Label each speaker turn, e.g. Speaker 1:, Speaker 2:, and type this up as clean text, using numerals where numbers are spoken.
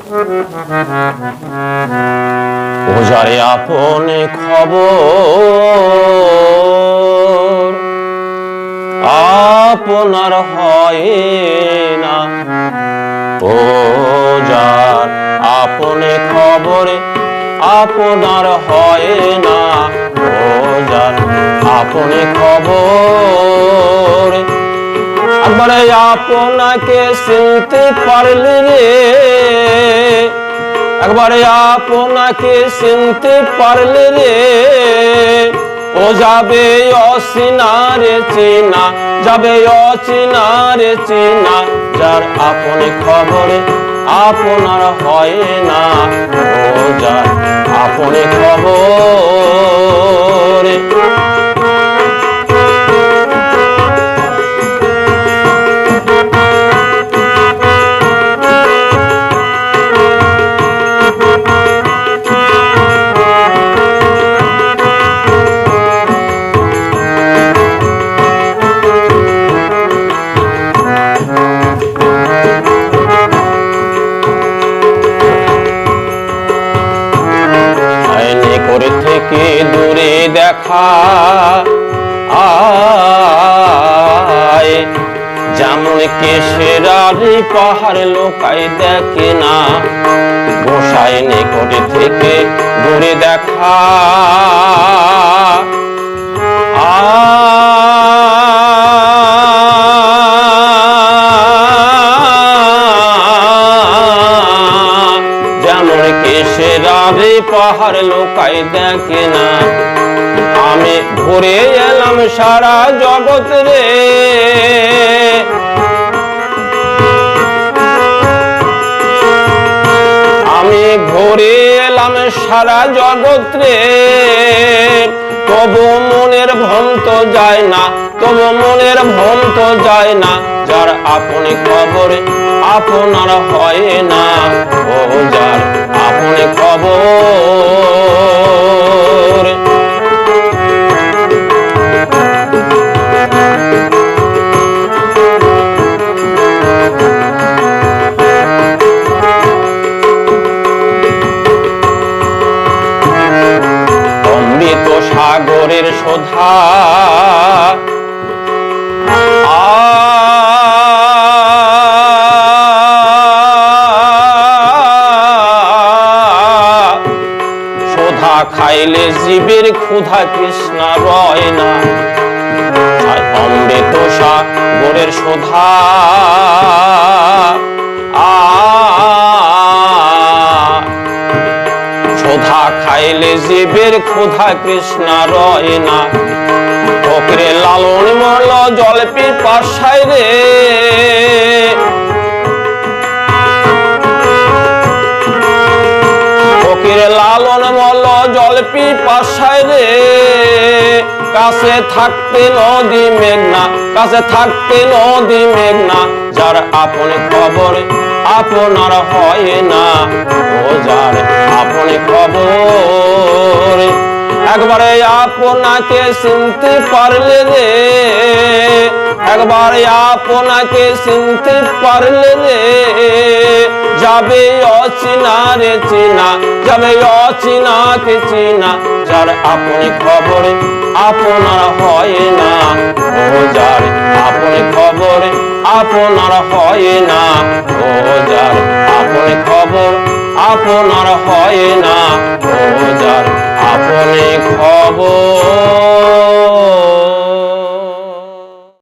Speaker 1: ও যারে আপনে খবর আপনার হয় না, ও যার আপনে খবরে আপনার হয় না, ও যার আপনে খবর। একবারে আপনাকে চিনতে পারলে রে, একবারে আপনাকে চিনতে পারলে রে, ও যাবে অচিনারে চিনা, যাবে অচিনারে চিনা, যার আপনে খবরে আপনার হয় না, ও যার আপনে খবর। থেকে দূরে দেখা আয়, যেমন কেশরারি পাহাড় লোকাই দেখে না, গোসাই নিকট থেকে দূরে দেখা যেমন কেশরারি পাহাড় লোকাই দেখে না। আমি ঘুরে এলাম সারা জগৎ রে, আমি ঘুরে এলাম সারা জগৎ রে, তবু মনের ভ্রম তো যায় না, তবু মনের ভ্রম তো যায় না, যার আপনে খবরে আপনার হয় না, ও যার আপনে খবর। অমৃত সাগরের শোধা শোধা খাইলে জীবের ক্ষুধা তৃষ্ণা রয় না, অমৃত সাগরের শোধা শোধা খাইলে জীবের ক্ষুধা তৃষ্ণা রয় না। ফকিরে লালন মরল জল পিপাসায় রে, ফকিরে লালন মরল জল পিপাসায় রে, কাছে থাকতে নদী মেঘনা, কাছে থাকতে নদী মেঘনা, যার আপনে খবরে আপনার হয় না, ও যার আপনে খবর। একবারে আপনাকে চিনতে পারলে রে, একবারে আপনাকে চিনতে পারলে রে, যাবে অচিনারে চিনা, যাবে অচিনাকে চিনা, যার আপনে খবরে আপনার হয় না, ও যার আপনে খবরে আপনার হয় না, ও যার আপনে খবর আপনার হয় না, ও যার আপনে খবর।